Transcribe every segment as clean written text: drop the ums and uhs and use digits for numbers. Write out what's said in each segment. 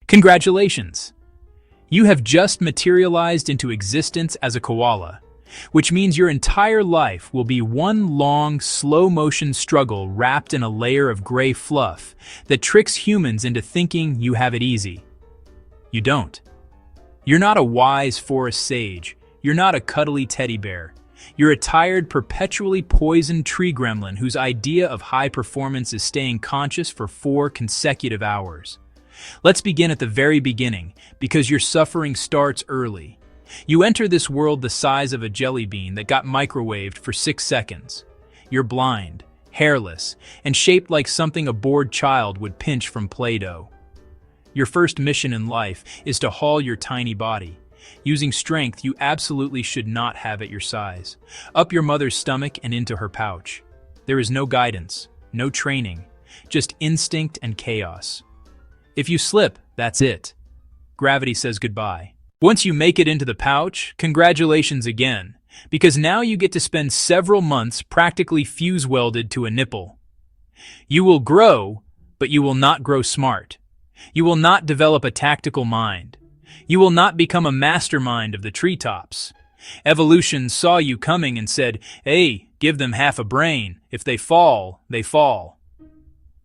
Congratulations! You have just materialized into existence as a koala, which means your entire life will be one long, slow-motion struggle wrapped in a layer of gray fluff that tricks humans into thinking you have it easy. You don't. You're not a wise forest sage. You're not a cuddly teddy bear. You're a tired, perpetually poisoned tree gremlin whose idea of high performance is staying conscious for 4 consecutive hours. Let's begin at the very beginning, because your suffering starts early. You enter this world the size of a jelly bean that got microwaved for 6 seconds. You're blind, hairless, and shaped like something a bored child would pinch from Play-Doh. Your first mission in life is to haul your tiny body, using strength you absolutely should not have at your size, up your mother's stomach and into her pouch. There is no guidance, no training, just instinct and chaos. If you slip, that's it. Gravity says goodbye. Once you make it into the pouch, congratulations again, because now you get to spend several months practically fuse-welded to a nipple. You will grow, but you will not grow smart. You will not develop a tactical mind. You will not become a mastermind of the treetops. Evolution saw you coming and said, "Hey, give them half a brain. If they fall, they fall."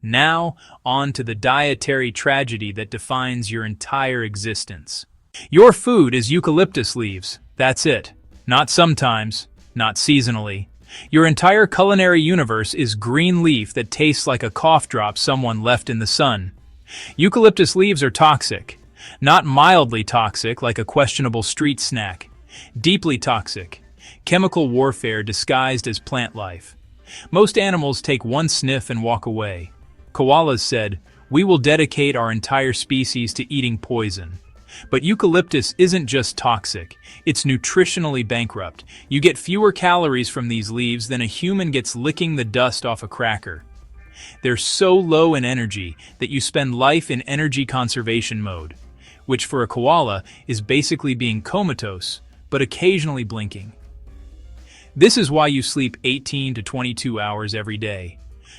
Now, on to the dietary tragedy that defines your entire existence. Your food is eucalyptus leaves. That's it. Not sometimes, not seasonally. Your entire culinary universe is green leaf that tastes like a cough drop someone left in the sun. Eucalyptus leaves are toxic. Not mildly toxic like a questionable street snack. Deeply toxic. Chemical warfare disguised as plant life. Most animals take one sniff and walk away. Koalas said, "We will dedicate our entire species to eating poison." But eucalyptus isn't just toxic, it's nutritionally bankrupt. You get fewer calories from these leaves than a human gets licking the dust off a cracker. They're so low in energy that you spend life in energy conservation mode, which for a koala is basically being comatose, but occasionally blinking. This is why you sleep 18 to 22 hours every day.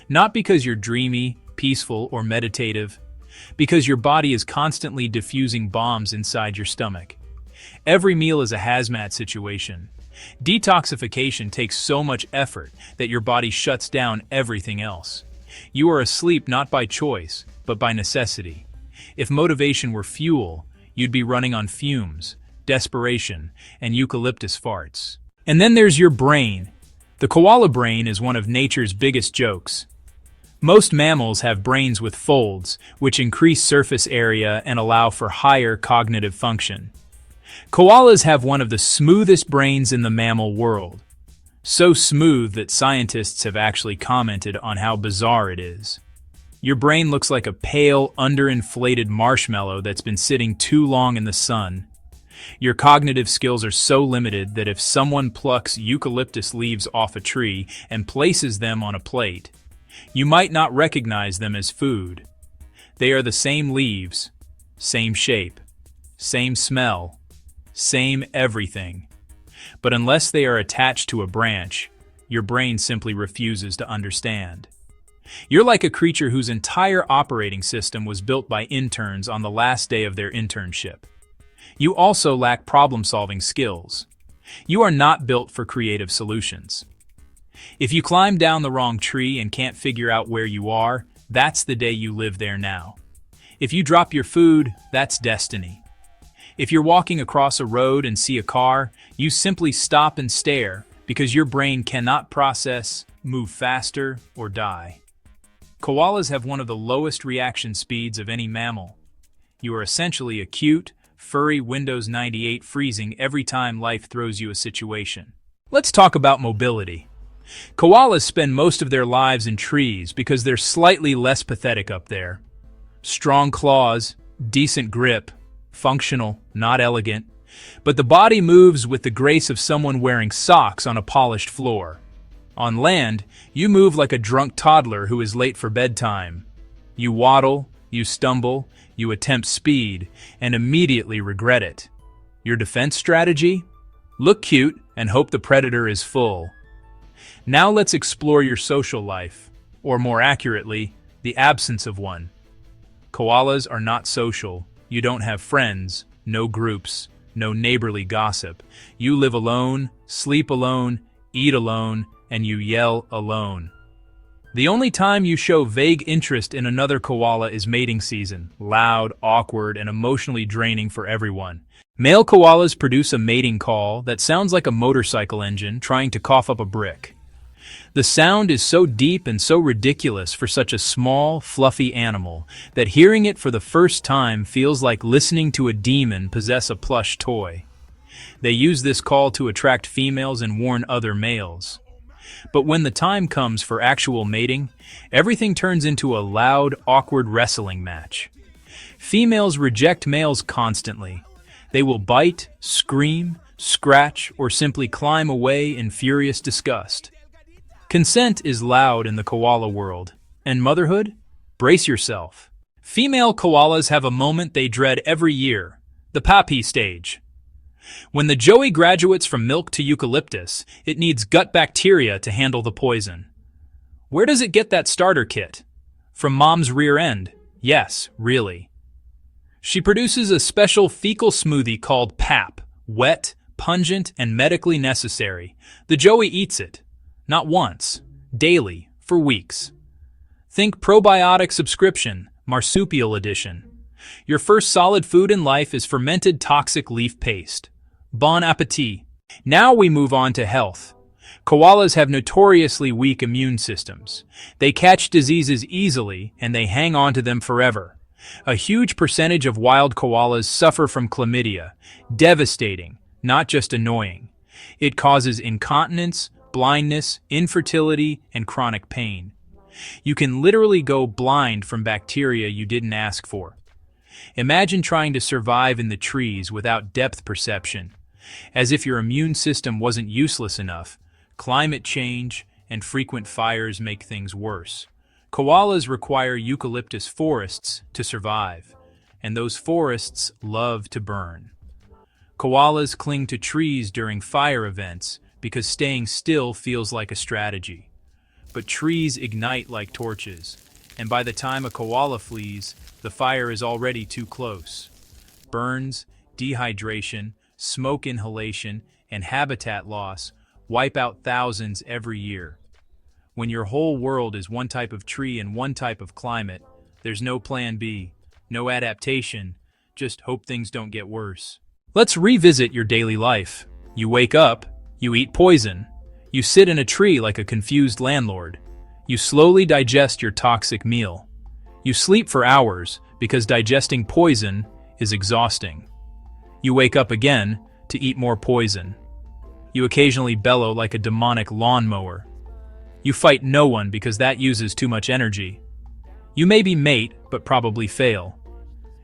Not because you're dreamy, peaceful, or meditative, because your body is constantly diffusing bombs inside your stomach. Every meal is a hazmat situation. Detoxification takes so much effort that your body shuts down everything else. You are asleep not by choice, but by necessity. If motivation were fuel, you'd be running on fumes, desperation, and eucalyptus farts. And then there's your brain. The koala brain is one of nature's biggest jokes. Most mammals have brains with folds, which increase surface area and allow for higher cognitive function. Koalas have one of the smoothest brains in the mammal world. So smooth that scientists have actually commented on how bizarre it is. Your brain looks like a pale, underinflated marshmallow that's been sitting too long in the sun. Your cognitive skills are so limited that if someone plucks eucalyptus leaves off a tree and places them on a plate, you might not recognize them as food. They are the same leaves, same shape, same smell, same everything. But unless they are attached to a branch, your brain simply refuses to understand. You're like a creature whose entire operating system was built by interns on the last day of their internship. You also lack problem-solving skills. You are not built for creative solutions. If you climb down the wrong tree and can't figure out where you are, that's the day you live there now. If you drop your food, that's destiny. If you're walking across a road and see a car, you simply stop and stare because your brain cannot process, move faster, or die. Koalas have one of the lowest reaction speeds of any mammal. You are essentially a cute, furry Windows 98 freezing every time life throws you a situation. Let's talk about mobility. Koalas spend most of their lives in trees because they're slightly less pathetic up there. Strong claws, decent grip, functional, not elegant, but the body moves with the grace of someone wearing socks on a polished floor. On land, you move like a drunk toddler who is late for bedtime. You waddle, you stumble, you attempt speed, and immediately regret it. Your defense strategy? Look cute and hope the predator is full. Now let's explore your social life, or more accurately, the absence of one. Koalas are not social, You don't have friends, no groups, no neighborly gossip. You live alone, sleep alone, eat alone, and you yell alone. The only time you show vague interest in another koala is mating season, loud, awkward, and emotionally draining for everyone. Male koalas produce a mating call that sounds like a motorcycle engine trying to cough up a brick. The sound is so deep and so ridiculous for such a small, fluffy animal that hearing it for the first time feels like listening to a demon possess a plush toy. They use this call to attract females and warn other males. But when the time comes for actual mating, everything turns into a loud, awkward wrestling match. Females reject males constantly. They will bite, scream, scratch, or simply climb away in furious disgust. Consent is loud in the koala world. And motherhood? Brace yourself. Female koalas have a moment they dread every year, the papi stage. When the joey graduates from milk to eucalyptus, it needs gut bacteria to handle the poison. Where does it get that starter kit? From mom's rear end. Yes, really. She produces a special fecal smoothie called pap, wet, pungent, and medically necessary. The joey eats it. Not once, daily, for weeks. Think probiotic subscription, marsupial edition. Your first solid food in life is fermented toxic leaf paste. Bon appetit. Now we move on to health. Koalas have notoriously weak immune systems. They catch diseases easily and they hang on to them forever. A huge percentage of wild koalas suffer from chlamydia. Devastating, not just annoying. It causes incontinence, blindness, infertility, and chronic pain. You can literally go blind from bacteria you didn't ask for. Imagine trying to survive in the trees without depth perception. As if your immune system wasn't useless enough, climate change and frequent fires make things worse. Koalas require eucalyptus forests to survive, and those forests love to burn. Koalas cling to trees during fire events because staying still feels like a strategy. But trees ignite like torches, and by the time a koala flees, the fire is already too close. Burns, dehydration, smoke inhalation, and habitat loss wipe out thousands every year. When your whole world is one type of tree and one type of climate, there's no plan B, no adaptation, just hope things don't get worse. Let's revisit your daily life. You wake up, you eat poison. You sit in a tree like a confused landlord. You slowly digest your toxic meal. You sleep for hours because digesting poison is exhausting. You wake up again to eat more poison. You occasionally bellow like a demonic lawnmower. You fight no one because that uses too much energy. You maybe mate, but probably fail.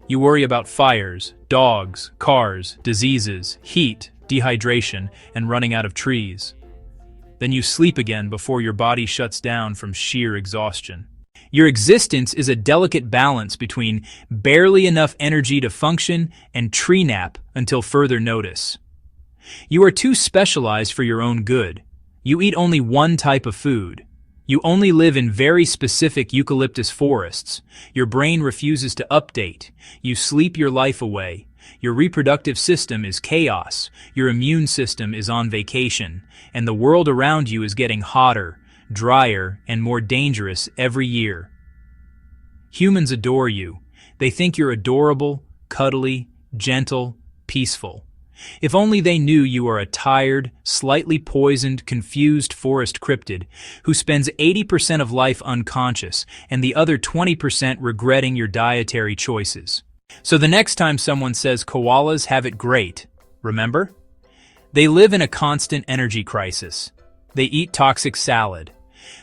You worry about fires, dogs, cars, diseases, heat, dehydration, and running out of trees. Then you sleep again before your body shuts down from sheer exhaustion. Your existence is a delicate balance between barely enough energy to function and tree nap until further notice. You are too specialized for your own good. You eat only one type of food. You only live in very specific eucalyptus forests. Your brain refuses to update. You sleep your life away. Your reproductive system is chaos. Your immune system is on vacation. And the world around you is getting hotter, drier, and more dangerous every year. Humans adore you. They think you're adorable, cuddly, gentle, peaceful. If only they knew you are a tired, slightly poisoned, confused forest cryptid who spends 80% of life unconscious and the other 20% regretting your dietary choices. So the next time someone says koalas have it great, remember? They live in a constant energy crisis. They eat toxic salad.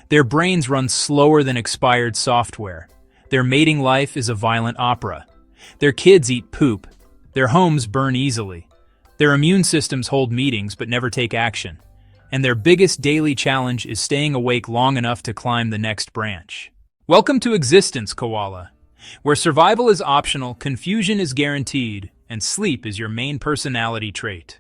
Their brains run slower than expired software. Their mating life is a violent opera. Their kids eat poop. Their homes burn easily. Their immune systems hold meetings but never take action. And their biggest daily challenge is staying awake long enough to climb the next branch. Welcome to existence, koala, where survival is optional, confusion is guaranteed, and sleep is your main personality trait.